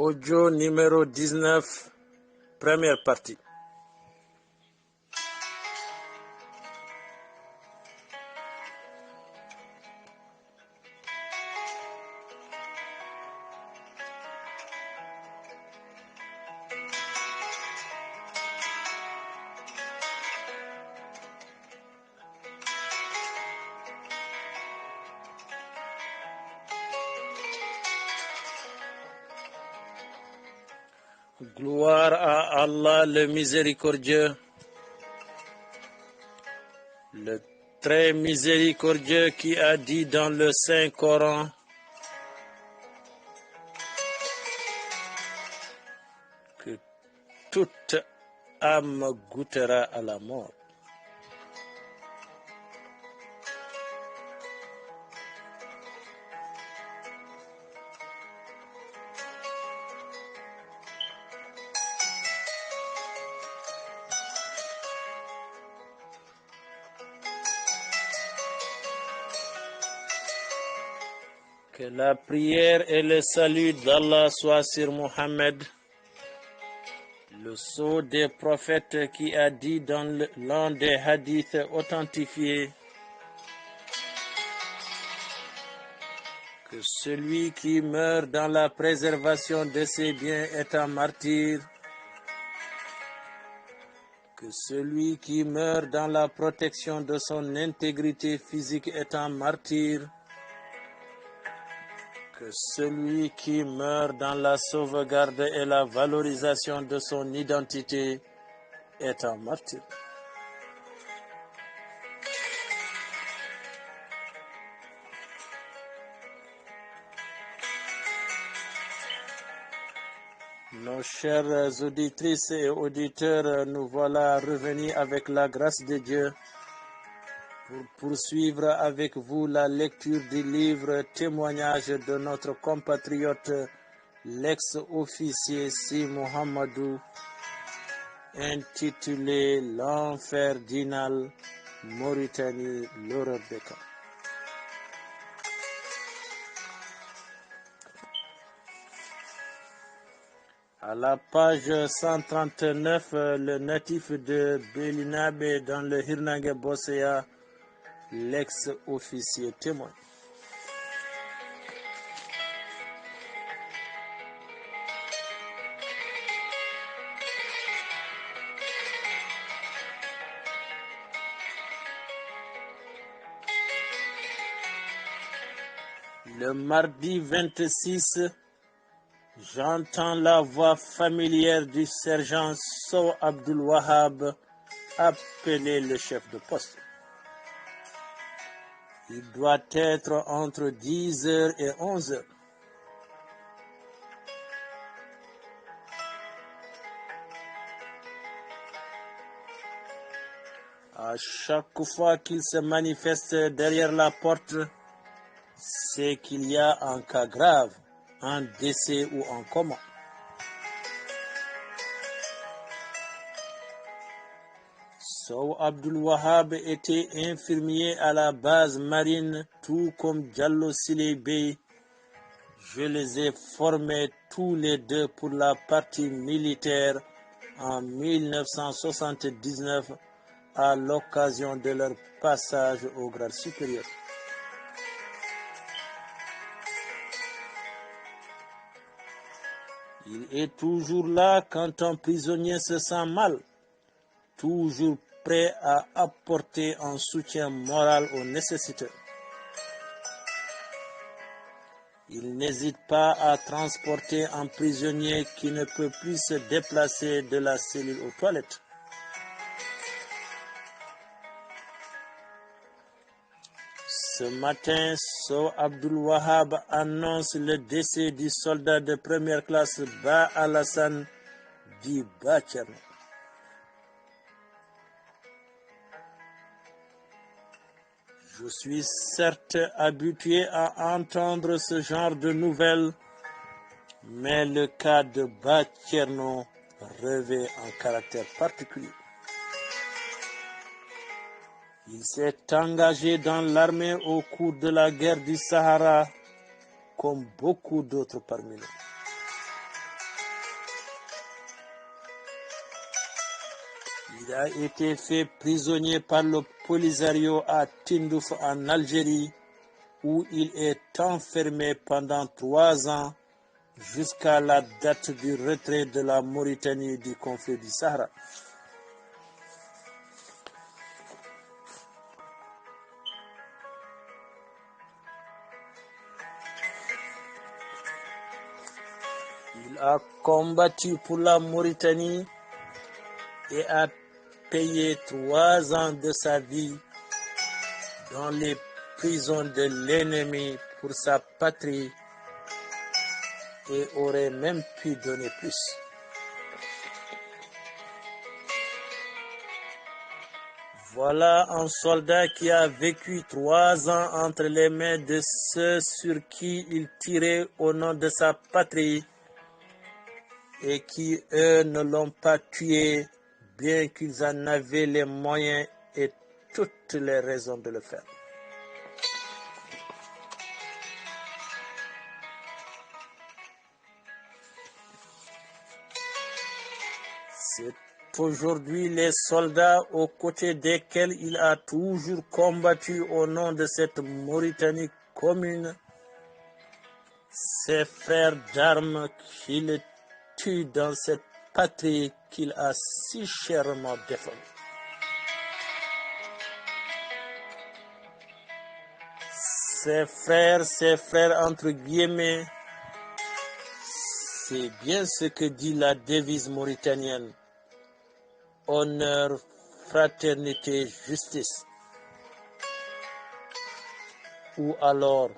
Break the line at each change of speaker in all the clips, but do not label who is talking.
Audio numéro 19, première partie. Gloire à Allah le miséricordieux, le très miséricordieux qui a dit dans le Saint-Coran que toute âme goûtera à la mort. Que la prière et le salut d'Allah soient sur Mohammed, le sceau des prophètes qui a dit dans l'un des hadiths authentifiés que celui qui meurt dans la préservation de ses biens est un martyr, que celui qui meurt dans la protection de son intégrité physique est un martyr, que celui qui meurt dans la sauvegarde et la valorisation de son identité est un martyr. Nos chères auditrices et auditeurs, nous voilà revenus avec la grâce de Dieu pour poursuivre avec vous la lecture du livre témoignage de notre compatriote, l'ex-officier Si Mohamedou, intitulé L'enfer d'Inal, Mauritanie, l'horreur des camps. À la page 139, le natif de Belinabe dans le Hirnange Bosea, l'ex-officier témoin. Le mardi 26, j'entends la voix familière du sergent Sow Abdul Wahab appeler le chef de poste. Il doit être entre 10h et 11h. À chaque fois qu'il se manifeste derrière la porte, c'est qu'il y a un cas grave, un décès ou un coma. Sow Abdul Wahab était infirmier à la base marine, tout comme Diallo Siley Bey. Je les ai formés tous les deux pour la partie militaire en 1979 à l'occasion de leur passage au grade supérieur. Il est toujours là quand un prisonnier se sent mal, toujours prêt à apporter un soutien moral aux nécessiteux. Il n'hésite pas à transporter un prisonnier qui ne peut plus se déplacer de la cellule aux toilettes. Ce matin, Sow Abdul Wahab annonce le décès du soldat de première classe Ba Alassane dit Ba Tcherno. Je suis certes habitué à entendre ce genre de nouvelles, mais le cas de Ba Tcherno revêt un caractère particulier. Il s'est engagé dans l'armée au cours de la guerre du Sahara, comme beaucoup d'autres parmi nous. Il a été fait prisonnier par le Polisario à Tindouf en Algérie, où il est enfermé pendant 3 ans jusqu'à la date du retrait de la Mauritanie du conflit du Sahara. Il a combattu pour la Mauritanie et a payé 3 ans de sa vie dans les prisons de l'ennemi pour sa patrie et aurait même pu donner plus. Voilà un soldat qui a vécu 3 ans entre les mains de ceux sur qui il tirait au nom de sa patrie et qui, eux, ne l'ont pas tué, bien qu'ils en avaient les moyens et toutes les raisons de le faire. C'est aujourd'hui les soldats aux côtés desquels il a toujours combattu au nom de cette Mauritanie commune, ses frères d'armes qui le tuent dans cette patrie qu'il a si chèrement défendue. Ses frères entre guillemets, c'est bien ce que dit la devise mauritanienne. Honneur, fraternité, justice. Ou alors,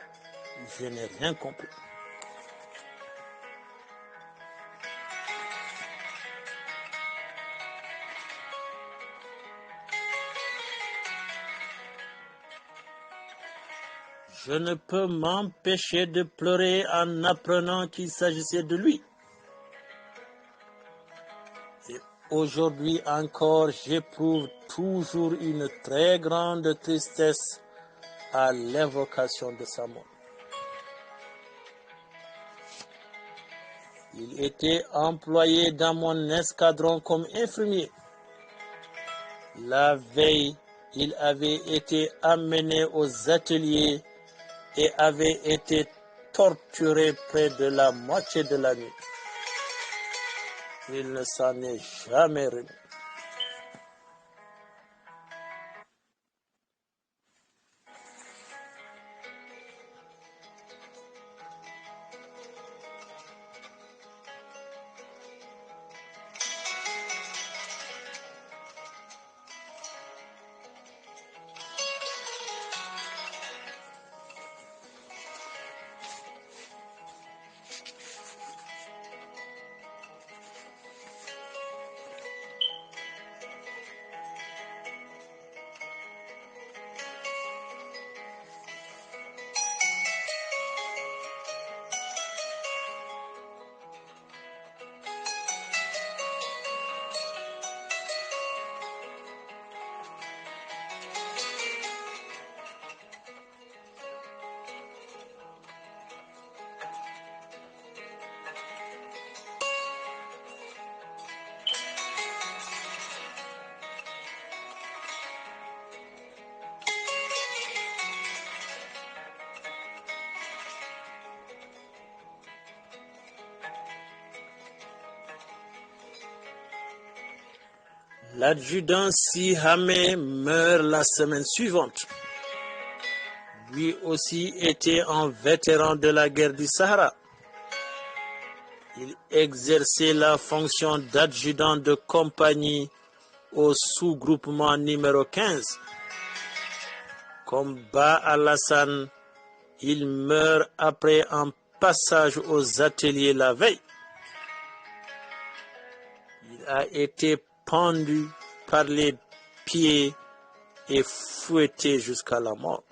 je n'ai rien compris. Je ne peux m'empêcher de pleurer en apprenant qu'il s'agissait de lui. Et aujourd'hui encore, j'éprouve toujours une très grande tristesse à l'évocation de sa mort. Il était employé dans mon escadron comme infirmier. La veille, il avait été amené aux ateliers et avait été torturé près de la moitié de la nuit. Il ne s'en est jamais remis. L'adjudant Sihamé meurt la semaine suivante. Lui aussi était un vétéran de la guerre du Sahara. Il exerçait la fonction d'adjudant de compagnie au sous-groupement numéro 15. Comme Ba Alassane, il meurt après un passage aux ateliers la veille. Il a été pendu par les pieds et fouetté jusqu'à la mort.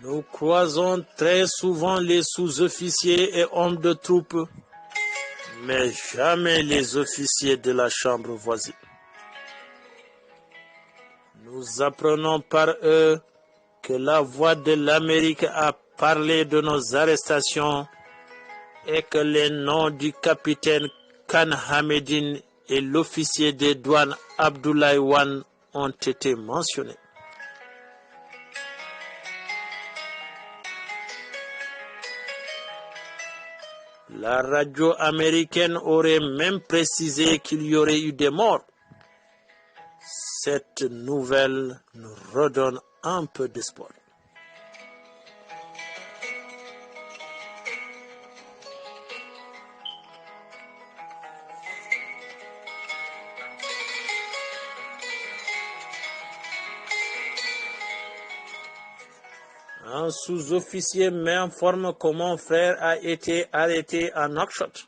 Nous croisons très souvent les sous-officiers et hommes de troupe, mais jamais les officiers de la chambre voisine. Nous apprenons par eux que la voix de l'Amérique a parlé de nos arrestations et que les noms du capitaine Khan Hamedine et l'officier des douanes Abdoulaye Wan ont été mentionnés. La radio américaine aurait même précisé qu'il y aurait eu des morts. Cette nouvelle nous redonne un peu d'espoir. Un sous-officier m'informe que mon frère a été arrêté à Nouakchott.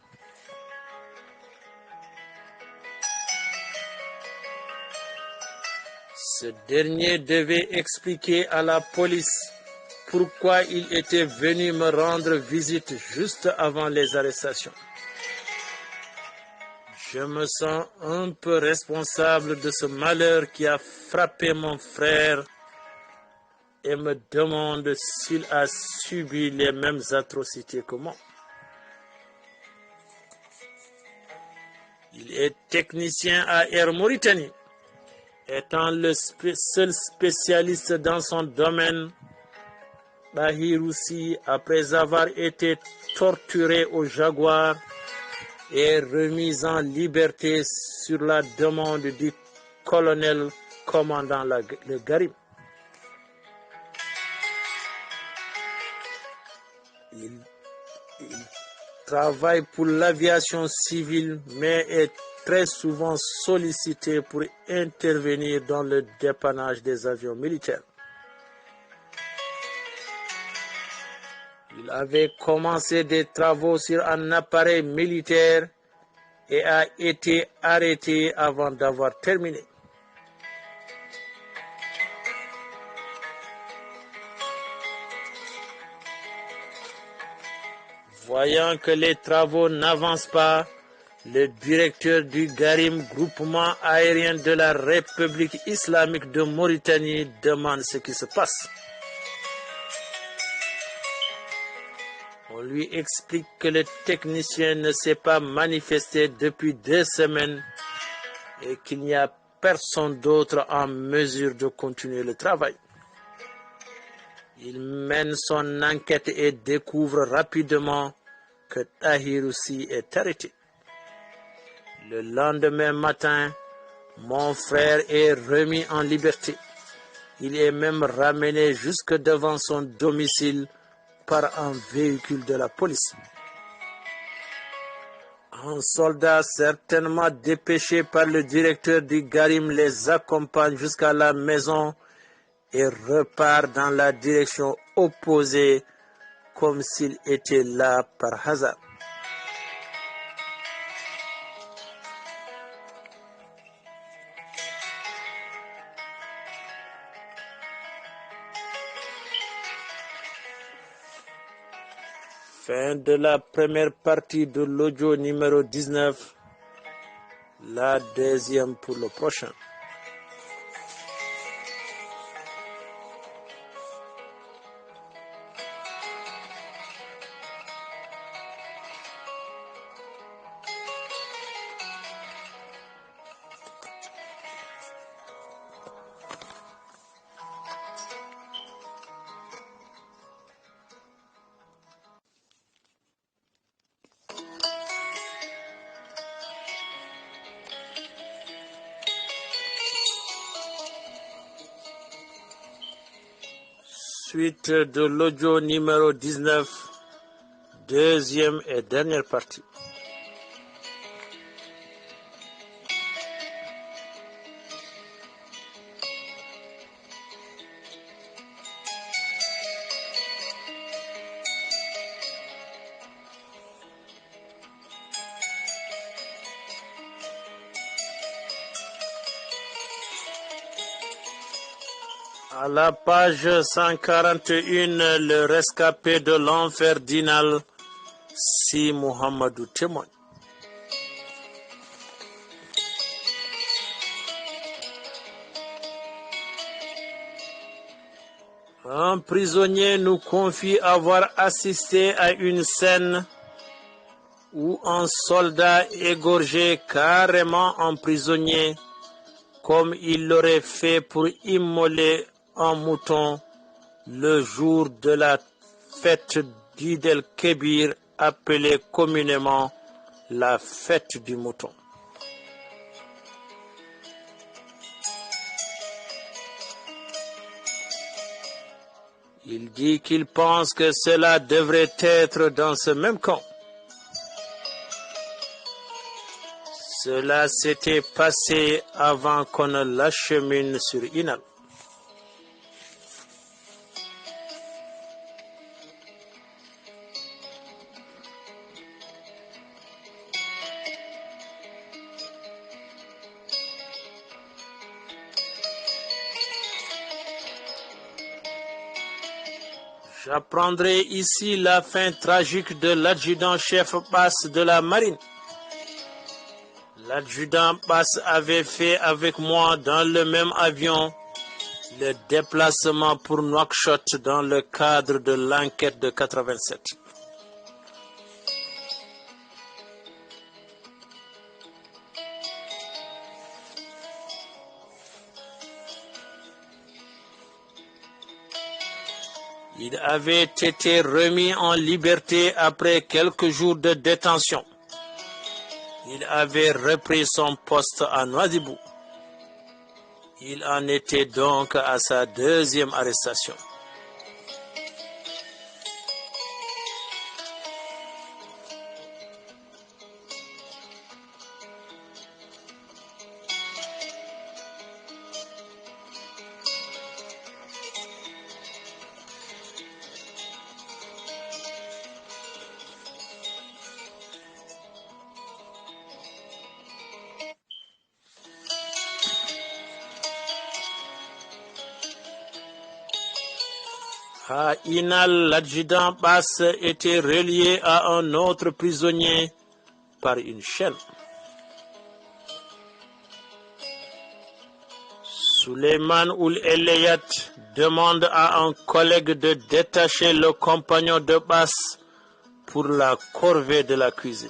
Ce dernier devait expliquer à la police pourquoi il était venu me rendre visite juste avant les arrestations. Je me sens un peu responsable de ce malheur qui a frappé mon frère et me demande s'il a subi les mêmes atrocités que moi. Il est technicien à Air Mauritanie. Étant le seul spécialiste dans son domaine, Bahiroussi, après avoir été torturé au Jaguar, est remis en liberté sur la demande du colonel commandant le Garim. Il travaille pour l'aviation civile, mais est très souvent sollicité pour intervenir dans le dépannage des avions militaires. Il avait commencé des travaux sur un appareil militaire et a été arrêté avant d'avoir terminé. Voyant que les travaux n'avancent pas, le directeur du Garim, groupement aérien de la République islamique de Mauritanie, demande ce qui se passe. On lui explique que le technicien ne s'est pas manifesté depuis 2 semaines et qu'il n'y a personne d'autre en mesure de continuer le travail. Il mène son enquête et découvre rapidement que Tahiroussi est arrêté. Le lendemain matin, mon frère est remis en liberté. Il est même ramené jusque devant son domicile par un véhicule de la police. Un soldat certainement dépêché par le directeur du Garim les accompagne jusqu'à la maison et repart dans la direction opposée comme s'il était là par hasard. Fin de la première partie de l'audio numéro 19, la deuxième pour le prochain. Suite de l'audio numéro 19, deuxième et dernière partie. À la page 141, le rescapé de l'enfer d'Inal, Si Mohamedou témoigne. Un prisonnier nous confie avoir assisté à une scène où un soldat égorgeait carrément un prisonnier comme il l'aurait fait pour immoler un mouton le jour de la fête d'Eid el-Kébir, appelée communément la fête du mouton. Il dit qu'il pense que cela devrait être dans ce même camp. Cela s'était passé avant qu'on ne l'achemine sur Inal. J'apprendrai ici la fin tragique de l'adjudant-chef Basse de la marine. L'adjudant Basse avait fait avec moi dans le même avion le déplacement pour Nouakchott dans le cadre de l'enquête de 87. Il avait été remis en liberté après quelques jours de détention. Il avait repris son poste à Nouadhibou. Il en était donc à sa deuxième arrestation. À Inal, l'adjudant Basse était relié à un autre prisonnier par une chaîne. Suleiman Oul Eleyat demande à un collègue de détacher le compagnon de Basse pour la corvée de la cuisine.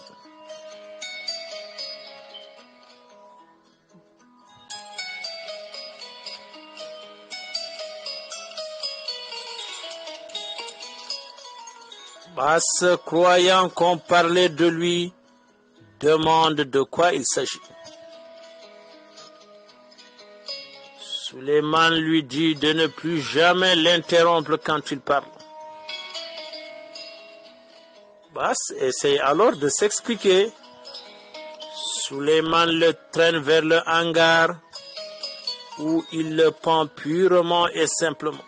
Basse, croyant qu'on parlait de lui, demande de quoi il s'agit. Suleiman lui dit de ne plus jamais l'interrompre quand il parle. Basse essaye alors de s'expliquer. Suleiman le traîne vers le hangar où il le pend purement et simplement.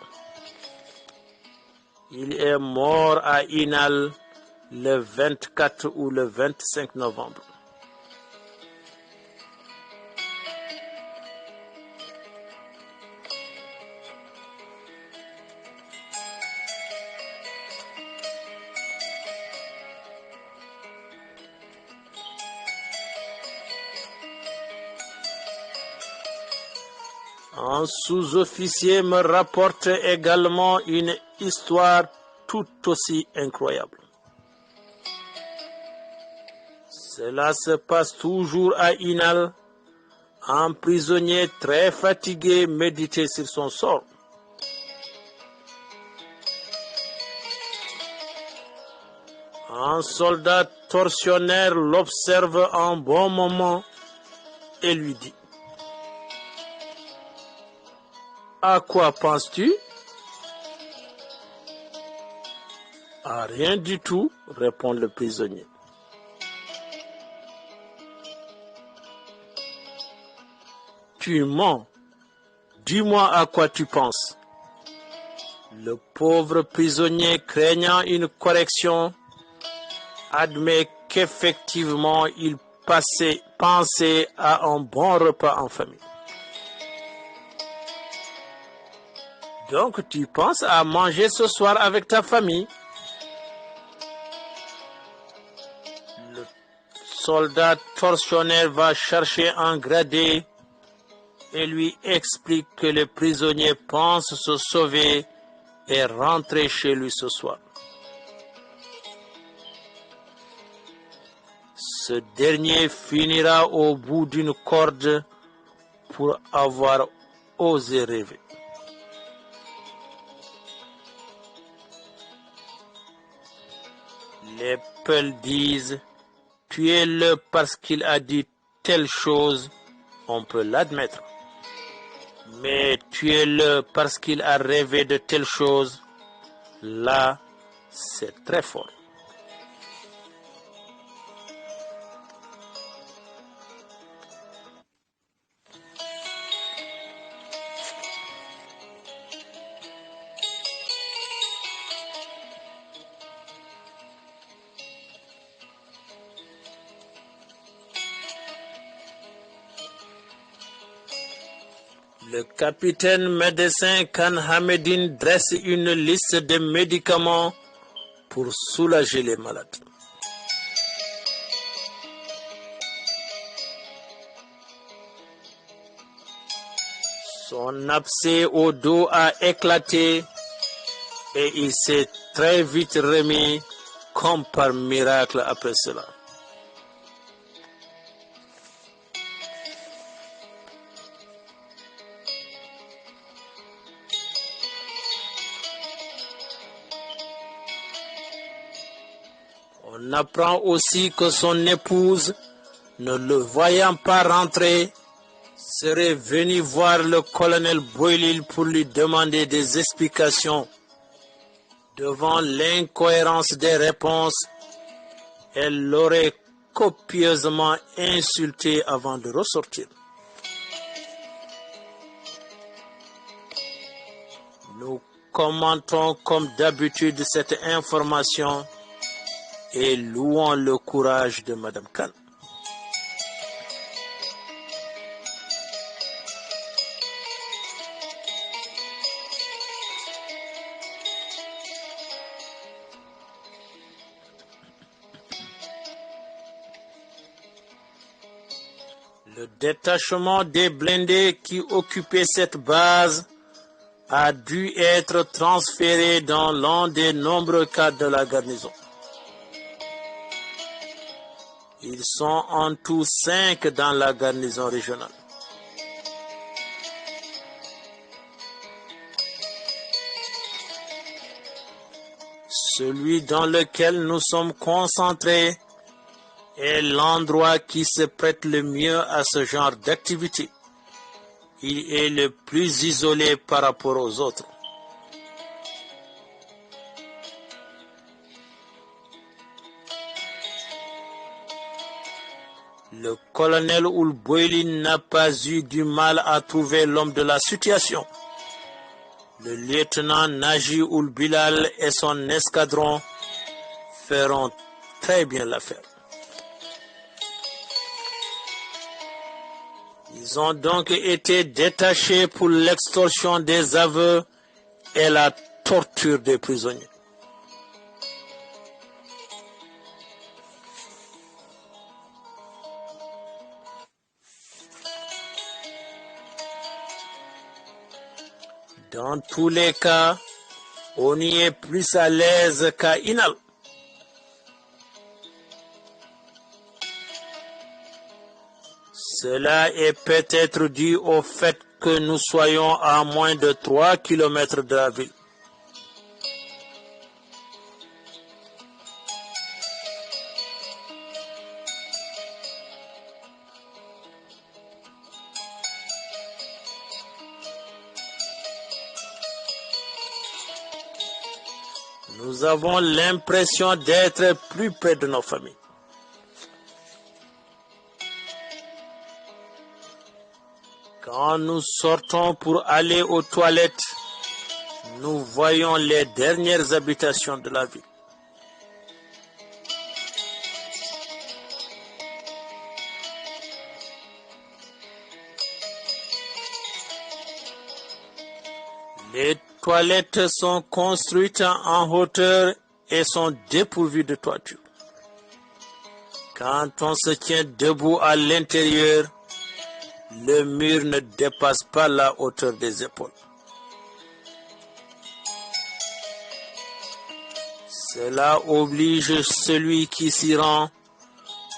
Il est mort à Inal le 24 ou le 25 novembre. Un sous-officier me rapporte également une histoire tout aussi incroyable. Cela se passe toujours à Inal. Un prisonnier très fatigué méditait sur son sort. Un soldat tortionnaire l'observe un bon moment et lui dit: « À quoi penses-tu ? » ?»« À rien du tout, » répond le prisonnier. « Tu mens. Dis-moi à quoi tu penses. » Le pauvre prisonnier, craignant une correction, admet qu'effectivement il pensait à un bon repas en famille. Donc tu penses à manger ce soir avec ta famille? Le soldat tortionnaire va chercher un gradé et lui explique que le prisonnier pense se sauver et rentrer chez lui ce soir. Ce dernier finira au bout d'une corde pour avoir osé rêver. Les Peuls disent « Tuez-le parce qu'il a dit telle chose, on peut l'admettre. Mais tuez-le parce qu'il a rêvé de telle chose, là, c'est très fort. » Le capitaine médecin Khan Hamedine dresse une liste de médicaments pour soulager les malades. Son abcès au dos a éclaté et il s'est très vite remis comme par miracle après cela. On apprend aussi que son épouse, ne le voyant pas rentrer, serait venue voir le colonel Boylil pour lui demander des explications. Devant l'incohérence des réponses, elle l'aurait copieusement insulté avant de ressortir. Nous commentons comme d'habitude cette information et louons le courage de Madame Khan. Le détachement des blindés qui occupait cette base a dû être transféré dans l'un des nombreux cadres de la garnison. Ils sont en tout 5 dans la garnison régionale. Celui dans lequel nous sommes concentrés est l'endroit qui se prête le mieux à ce genre d'activité. Il est le plus isolé par rapport aux autres. Le colonel Oulboylin n'a pas eu du mal à trouver l'homme de la situation. Le lieutenant Naji Oulbilal et son escadron feront très bien l'affaire. Ils ont donc été détachés pour l'extorsion des aveux et la torture des prisonniers. Dans tous les cas, on y est plus à l'aise qu'à Inal. Cela est peut-être dû au fait que nous soyons à moins de 3 kilomètres de la ville. Nous avons l'impression d'être plus près de nos familles. Quand nous sortons pour aller aux toilettes, nous voyons les dernières habitations de la ville. Les toilettes sont construites en hauteur et sont dépourvues de toiture. Quand on se tient debout à l'intérieur, le mur ne dépasse pas la hauteur des épaules. Cela oblige celui qui s'y rend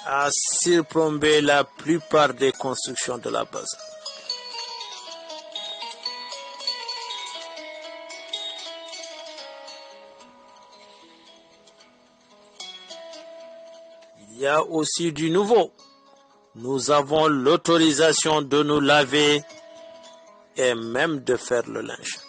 à surplomber la plupart des constructions de la base. Il y a aussi du nouveau. Nous avons l'autorisation de nous laver et même de faire le linge.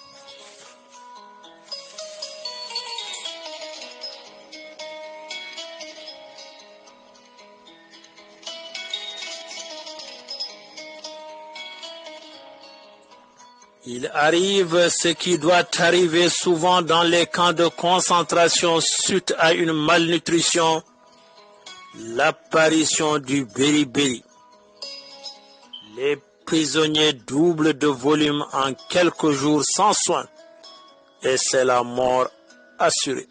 Il arrive ce qui doit arriver souvent dans les camps de concentration suite à une malnutrition, l'apparition du beriberi. Les prisonniers doublent de volume en quelques jours sans soin et c'est la mort assurée.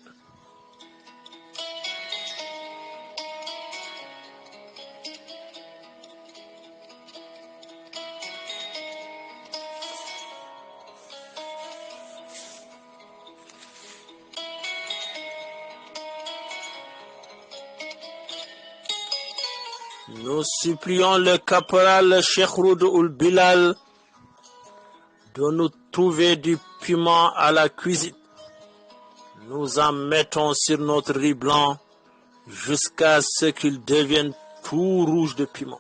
Nous supplions le caporal Cheikh Ould Bilal de nous trouver du piment à la cuisine. Nous en mettons sur notre riz blanc jusqu'à ce qu'il devienne tout rouge de piment.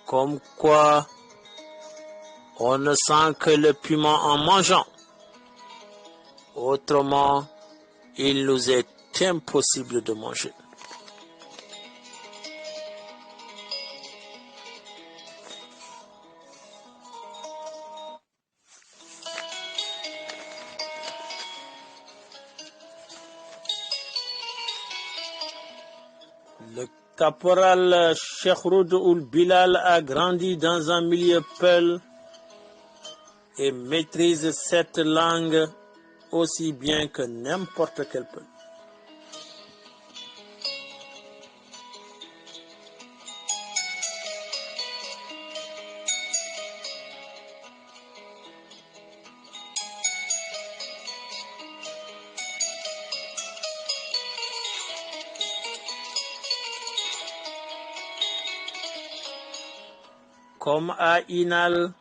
Comme quoi, on ne sent que le piment en mangeant. Autrement, il nous est impossible de manger. Le caporal Cheikh Ould Bilal a grandi dans un milieu peul et maîtrise cette langue aussi bien que n'importe quel peuple. Comme à Inal,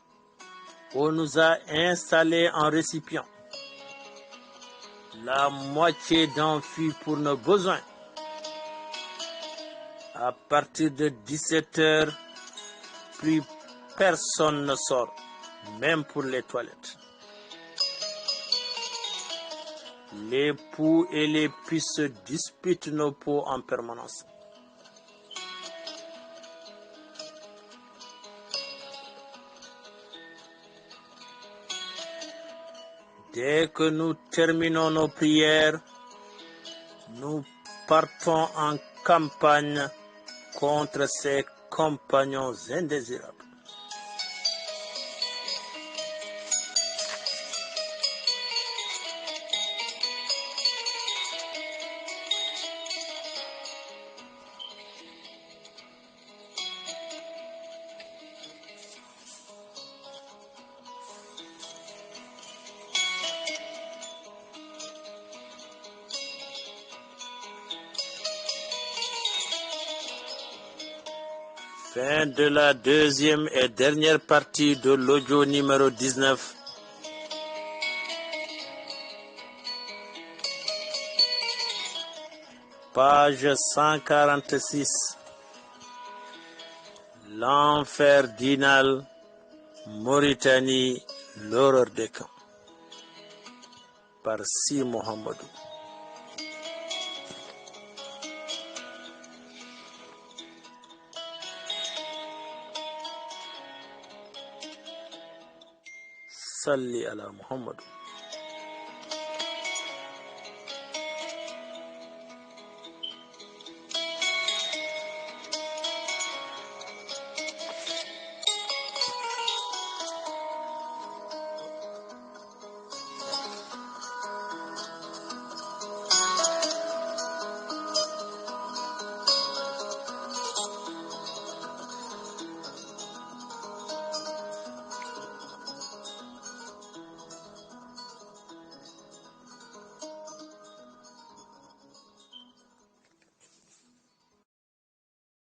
on nous a installés en récipient. La moitié d'en fut pour nos besoins. À partir de 17 heures, plus personne ne sort, même pour les toilettes. Les poux et les puces se disputent nos peaux en permanence. Dès que nous terminons nos prières, nous partons en campagne contre ces compagnons indésirables. Fin de la deuxième et dernière partie de l'audio numéro 19. Page 146. L'enfer d'Inal, Mauritanie, l'horreur des camps. Par Si Mohamedou. Salli ala Muhammad.